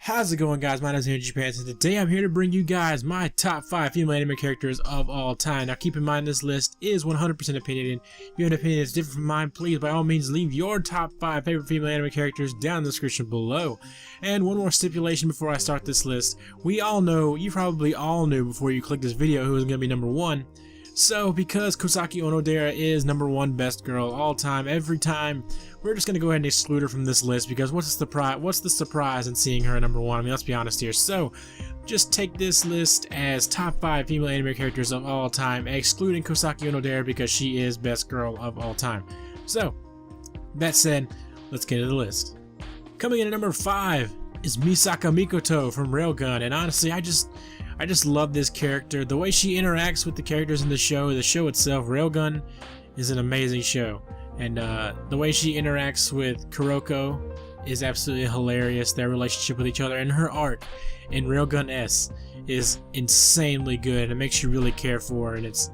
How's it going, guys? My name is EnergyPants, and today I'm here to bring you guys my top 5 female anime characters of all time. Now keep in mind this list is 100% opinionated. If you have an opinion that's different from mine, please by all means leave your top 5 favorite female anime characters down in the description below. And one more stipulation before I start this list. We all know, you probably all knew before you clicked this video who was going to be number 1. So, because Kosaki Onodera is number 1 best girl all time, every time, we're just going to go ahead and exclude her from this list because what's the surprise in seeing her at number 1? I mean, let's be honest here. So, just take this list as top 5 female anime characters of all time, excluding Kosaki Onodera because she is best girl of all time. So, that said, let's get into the list. Coming in at number 5 is Misaka Mikoto from Railgun, and honestly, I just love this character. The way she interacts with the characters in the show itself, Railgun is an amazing show. And the way she interacts with Kuroko is absolutely hilarious. Their relationship with each other and her arc in Railgun S is insanely good, and it makes you really care for her, and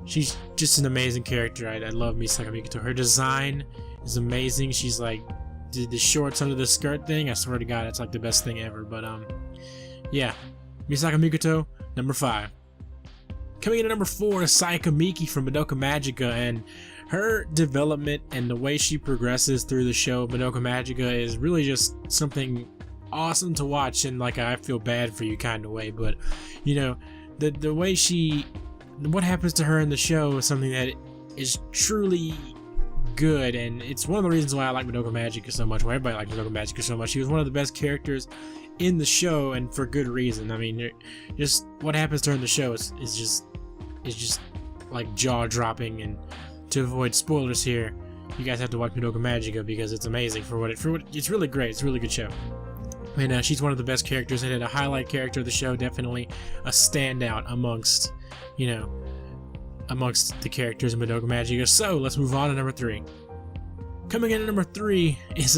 she's just an amazing character. I love Misaka Mikoto. Her design is amazing. She's like the shorts under the skirt thing. I swear to God, it's like the best thing ever. But yeah. Misaka Mikoto, number 5. Coming in at number 4 is Sayaka Miki from Madoka Magica, and her development and the way she progresses through the show Madoka Magica is really just something awesome to watch, and like I feel bad for you kind of way. But you know, the way what happens to her in the show is something that is truly good, and it's one of the reasons why I like Madoka Magica so much, why everybody likes Madoka Magica so much. She was one of the best characters in the show, and for good reason. I mean, just what happens to her in the show is just like jaw-dropping, and to avoid spoilers here, you guys have to watch Madoka Magica because it's amazing for what it's really great. It's a really good show. And she's one of the best characters, and a highlight character of the show, definitely a standout amongst, you know, amongst the characters in Madoka Magica. So let's move on to number 3. Coming in at number 3 is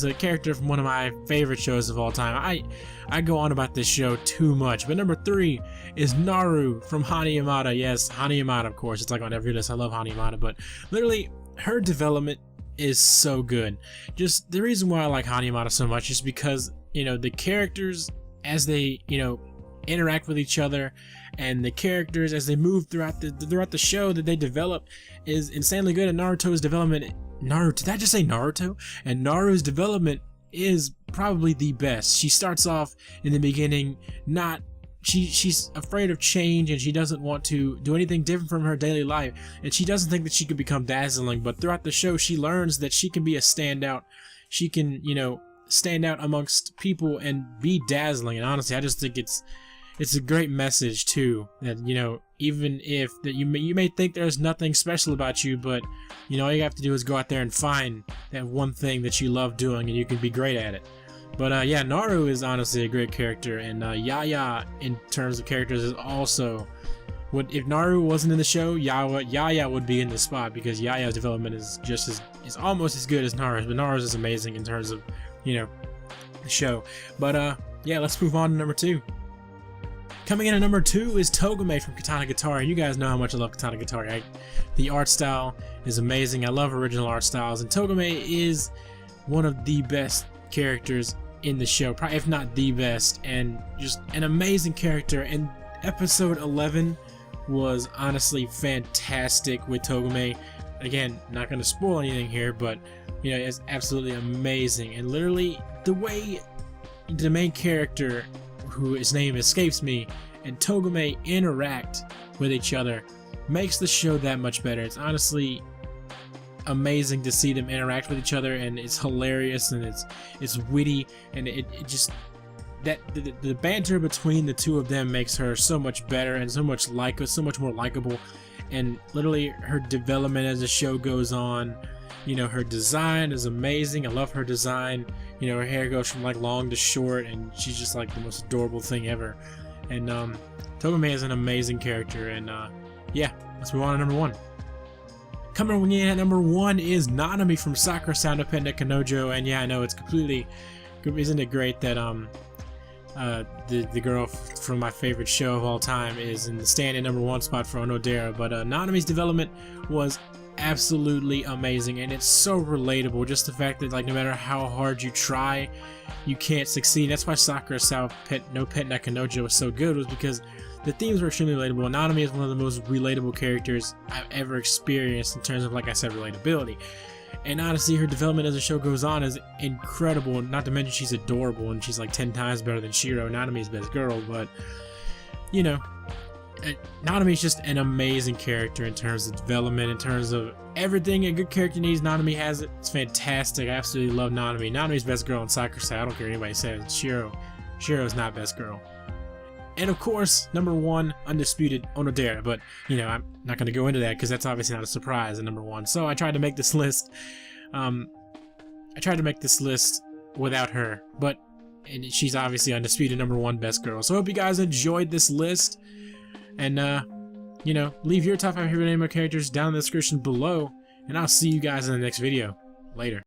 a character from one of my favorite shows of all time. I go on about this show too much, but number 3 is Naru from Hanayamada. Yes, Hanayamada, of course. It's like on every list. I love Hanayamada, but literally her development is so good. Just the reason why I like Hanayamada so much is because, you know, the characters as they, you know, interact with each other, and the characters as they move throughout the show that they develop is insanely good. And Naruto's development, did I just say Naruto? And Naru's development is probably the best. She starts off in the beginning she's afraid of change, and she doesn't want to do anything different from her daily life, and she doesn't think that she could become dazzling. But throughout the show, she learns that she can be a standout. She can, you know, stand out amongst people and be dazzling. And honestly, I just think it's a great message too, that, you know, even if that you may think there's nothing special about you, but you know, all you have to do is go out there and find that one thing that you love doing, and you can be great at it. But yeah, Naru is honestly a great character, and Yaya in terms of characters is also, if Naru wasn't in the show, Yaya would be in the spot, because Yaya's development is almost as good as Naru's, but Naru's is amazing in terms of, you know, the show. But yeah, let's move on to number 2. Coming in at number 2 is Togame from Katana Gatari. You guys know how much I love Katana Gatari. The art style is amazing. I love original art styles, and Togame is one of the best characters in the show, probably if not the best, and just an amazing character. And episode 11 was honestly fantastic with Togame. Again, not going to spoil anything here, but you know, it's absolutely amazing. And literally the way the main character, who his name escapes me, and Togame interact with each other makes the show that much better. It's honestly amazing to see them interact with each other, and it's hilarious, and it's witty, and it just that the banter between the two of them makes her so much better and so much more likable. And literally her development as the show goes on, you know, her design is amazing. I love her design. You know, her hair goes from like long to short, and she's just like the most adorable thing ever. And Togame is an amazing character. And yeah, let's move on to number 1. Coming in at number 1 is Nanami from Sakura Sound Dependent Kanojo. And yeah, I know it's completely, isn't it great that the girl from my favorite show of all time is in the stand-in number 1 spot for Onodera. But Nanami's development was absolutely amazing, and it's so relatable. Just the fact that, like, no matter how hard you try, you can't succeed. That's why Sakura Sao no Pet Nakanojo was so good, was because the themes were extremely relatable. Nanami is one of the most relatable characters I've ever experienced in terms of, like I said, relatability. And honestly, her development as the show goes on is incredible. Not to mention she's adorable, and she's like 10 times better than Shiro, Nanami's best girl. But, you know, Nanami is just an amazing character in terms of development, in terms of everything a good character needs. Nanami has it. It's fantastic. I absolutely love Nanami. Nanami's best girl in Sakura Sao. I don't care what anybody says. Shiro's not best girl. And of course, number 1, undisputed, Onodera. But, you know, I'm not going to go into that because that's obviously not a surprise at number 1. So I tried to make this list. Without her, and she's obviously undisputed number 1 best girl. So I hope you guys enjoyed this list. And, you know, leave your top 5 favorite anime characters down in the description below. And I'll see you guys in the next video. Later.